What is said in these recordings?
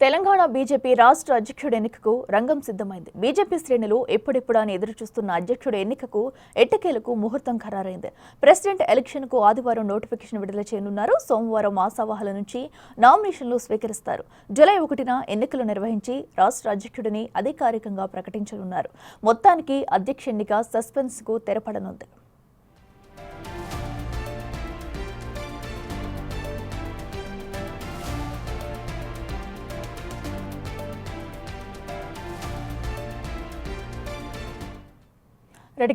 Telangana BJP రాష్ట్ర అధ్యక్షుడి ఎన్నికకు రంగం సిద్ధమైంది. బీజేపీ శ్రేణులు ఎప్పుడెప్పుడని ఎదురుచూస్తున్న అధ్యక్షుడి ఎన్నికకు ఎట్టకేలకు ముహూర్తం ఖరారైంది. ప్రెసిడెంట్ ఎలక్షన్కు ఆదివారం నోటిఫికేషన్ విడుదల చేయనున్నారు. సోమవారం ఆశావాహుల నుంచి నామినేషన్లు స్వీకరిస్తారు. జూలై 1న ఎన్నికలు నిర్వహించి రాష్ట్ర అధ్యక్షుడిని అధికారికంగా ప్రకటించనున్నారు. మొత్తానికి అధ్యక్ష ఎన్నిక సస్పెన్స్కు తెరపడనుంది.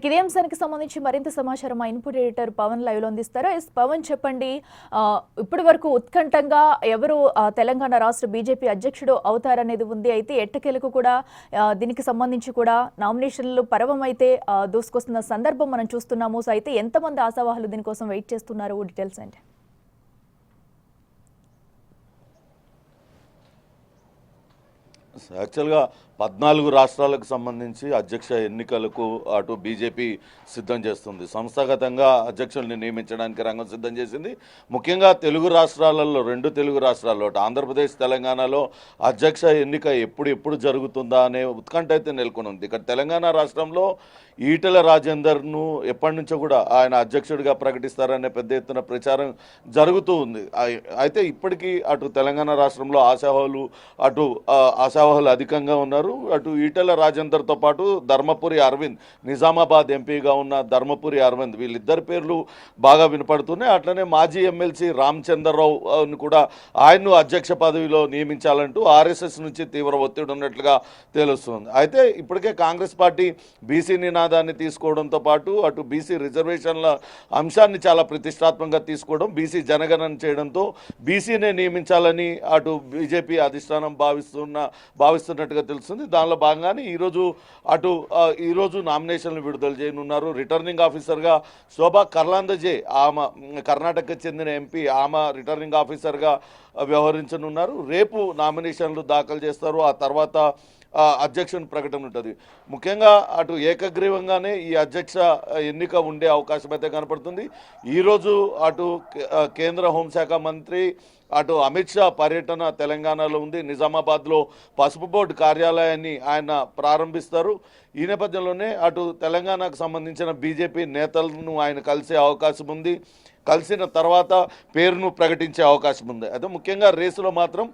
ఇదే అంశానికి సంబంధించి మరింత సమాచారం మా ఇన్పుట్ ఎడిటర్ పవన్ లైవ్ లో అందిస్తారు. పవన్, చెప్పండి, ఇప్పటి వరకు ఉత్కంఠంగా ఎవరు తెలంగాణ రాష్ట్ర బీజేపీ అధ్యక్షుడు అవుతారనేది ఉంది. అయితే ఎట్టకేలకు కూడా దీనికి సంబంధించి కూడా నామినేషన్లు పర్వం అయితే దూసుకొస్తున్న సందర్భం మనం చూస్తున్నాము. సో అయితే ఎంతమంది ఆశావాహులు దీనికోసం వెయిట్ చేస్తున్నారు? డీటెయిల్స్ ఏంటి? యాక్చువల్గా 14 రాష్ట్రాలకు సంబంధించి అధ్యక్ష ఎన్నికలకు అటు బీజేపీ సిద్ధం చేస్తుంది. సంస్థాగతంగా అధ్యక్షుల్ని నియమించడానికి రంగం సిద్ధం చేసింది. ముఖ్యంగా తెలుగు రాష్ట్రాలలో, 2 తెలుగు రాష్ట్రాల్లో ఆంధ్రప్రదేశ్, తెలంగాణలో అధ్యక్ష ఎన్నిక ఎప్పుడు జరుగుతుందా అనే ఉత్కంఠ అయితే నెలకొని ఉంది. ఇక్కడ తెలంగాణ రాష్ట్రంలో ఈటెల రాజేందర్ను ఎప్పటి నుంచో కూడా ఆయన అధ్యక్షుడిగా ప్రకటిస్తారనే పెద్ద ఎత్తున ప్రచారం జరుగుతూ ఉంది. అయితే ఇప్పటికీ అటు తెలంగాణ రాష్ట్రంలో ఆశావాహులు అధికంగా ఉన్నారు. అటు ఈటెల రాజేందర్తో పాటు ధర్మపురి అరవింద్, నిజామాబాద్ ఎంపీగా ఉన్న ధర్మపురి అరవింద్, వీళ్ళిద్దరి పేర్లు బాగా వినపడుతున్నాయి. అట్లనే మాజీ ఎమ్మెల్సీ రామచంద్రరావు కూడా ఆయన్ను అధ్యక్ష పదవిలో నియమించాలంటూ ఆర్ఎస్ఎస్ నుంచి తీవ్ర ఒత్తిడి ఉన్నట్లుగా తెలుస్తుంది. అయితే ఇప్పటికే కాంగ్రెస్ పార్టీ బీసీ నినాదాన్ని తీసుకోవడంతో పాటు అటు బీసీ రిజర్వేషన్ల అంశాన్ని చాలా ప్రతిష్టాత్మకంగా తీసుకోవడం, బీసీ జనగణన చేయడంతో బీసీనే నియమించాలని అటు బీజేపీ అధిష్టానం భావిస్తున్నట్టుగా తెలుస్తుంది. దానిలో భాగంగానే ఈరోజు నామినేషన్లు విడుదల చేయనున్నారు. రిటర్నింగ్ ఆఫీసర్గా శోభా కర్లాందజే, ఆమె కర్ణాటకకు చెందిన ఎంపీ, ఆమె రిటర్నింగ్ ఆఫీసర్గా వ్యవహరించనున్నారు. రేపు నామినేషన్లు దాఖలు చేస్తారు. ఆ తర్వాత అధ్యక్షుని ప్రకటన ఉంటుంది. ముఖ్యంగా అటు ఏకగ్రీవంగానే ఈ అధ్యక్ష ఎన్నిక ఉండే అవకాశం అయితే కనపడుతుంది. ఈరోజు అటు కేంద్ర హోంశాఖ మంత్రి అటు అమిత్ షా పర్యటన తెలంగాణలో ఉంది. నిజామాబాద్లో పసుపు బోర్డు కార్యాలయాన్ని ఆయన ప్రారంభిస్తారు. ఈ నేపథ్యంలోనే అటు తెలంగాణకు సంబంధించిన బీజేపీ నేతలను ఆయన కలిసే అవకాశం ఉంది. కలిసిన తర్వాత పేరును ప్రకటించే అవకాశం ఉంది. అయితే ముఖ్యంగా రేసులో మాత్రం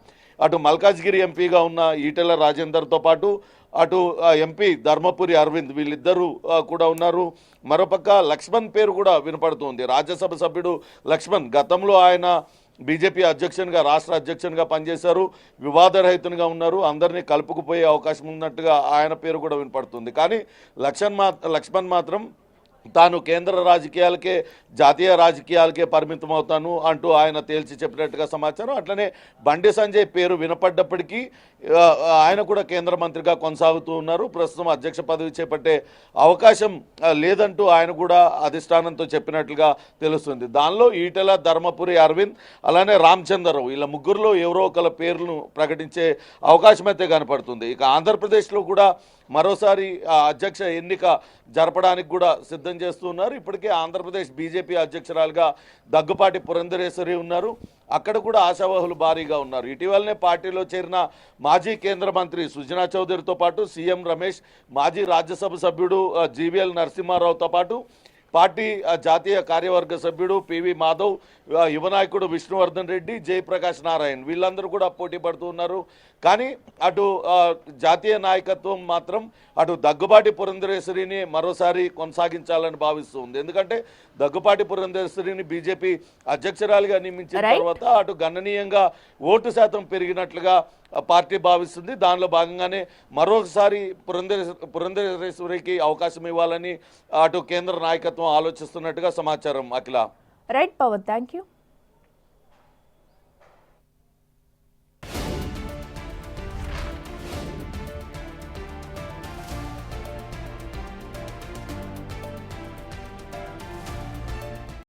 అటు మల్కాజ్గిరి ఎంపీగా ఉన్న ఈటెల రాజేందర్తో పాటు అటు ఎంపీ ధర్మపురి అరవింద్, వీళ్ళిద్దరూ కూడా ఉన్నారు. మరోపక్క లక్ష్మణ్ పేరు కూడా వినపడుతుంది. రాజ్యసభ సభ్యుడు లక్ష్మణ్ గతంలో ఆయన బీజేపీ అధ్యక్షునిగా, రాష్ట్ర అధ్యక్షునిగా పనిచేశారు. వివాదరహితంగా ఉన్నారు. అందరినీ కలుపుకుపోయే అవకాశం ఉన్నట్టుగా ఆయన పేరు కూడా వినపడుతుంది. కానీ లక్ష్మణ్ మాత్రం తాను కేంద్ర రాజకీయాలకే, జాతీయ రాజకీయాలకే పరిమితం అవుతాను అంటూ ఆయన తేల్చి చెప్పినట్టుగా సమాచారం. అట్లనే బండి సంజయ్ పేరు వినపడ్డప్పటికీ ఆయన కూడా కేంద్ర మంత్రిగా కొనసాగుతూ ఉన్నారు. ప్రస్తుతం అధ్యక్ష పదవి చేపట్టే అవకాశం లేదంటూ ఆయన కూడా అధిష్టానంతో చెప్పినట్లుగా తెలుస్తుంది. దానిలో ఈటెల, ధర్మపురి అరవింద్, అలానే రామచంద్రరావు, వీళ్ళ ముగ్గురులో ఎవరో ఒకళ్ళ పేర్లను ప్రకటించే అవకాశం అయితే కనపడుతుంది. ఇక ఆంధ్రప్రదేశ్లో కూడా మరోసారి అధ్యక్ష ఎన్నిక జరపడానికి కూడా సిద్ధం చేస్తున్నారు. ఇప్పటికే ఆంధ్రప్రదేశ్ బీజేపీ అధ్యక్షురాలుగా దగ్గుపాటి పురంధరేశ్వరి ఉన్నారు. అక్కడ కూడా ఆశావాహులు భారీగా ఉన్నారు. ఇటీవలనే పార్టీలో చేరిన మాజీ కేంద్ర మంత్రి సుజనా చౌదరితో పాటు సీఎం రమేష్, మాజీ రాజ్యసభ సభ్యుడు జీవీఎల్ నరసింహారావుతో పాటు పార్టీ జాతీయ కార్యవర్గ సభ్యుడు పివి మాధవ్, యువ నాయకుడు విష్ణువర్ధన్ రెడ్డి, జయప్రకాష్ నారాయణ్, వీళ్ళందరూ కూడా పోటీ పడుతూ ఉన్నారు. కానీ అటు జాతీయ నాయకత్వం మాత్రం అటు దగ్గుబాటి పురంధరేశ్వరిని మరోసారి కొనసాగించాలని భావిస్తుంది. ఎందుకంటే దగ్గుబాటి పురంధరేశ్వరిని బీజేపీ అధ్యక్షురాలిగా నియమించిన తర్వాత అటు గణనీయంగా ఓటు శాతం పెరిగినట్లుగా పార్టీ భావిస్తుంది. దానిలో భాగంగానే మరోసారి పురంధరేశ్వరికి అవకాశం ఇవ్వాలని అటు కేంద్ర నాయకత్వం ఆలోచిస్తున్నట్టుగా సమాచారం. Akhila. Right Pawan, thank you.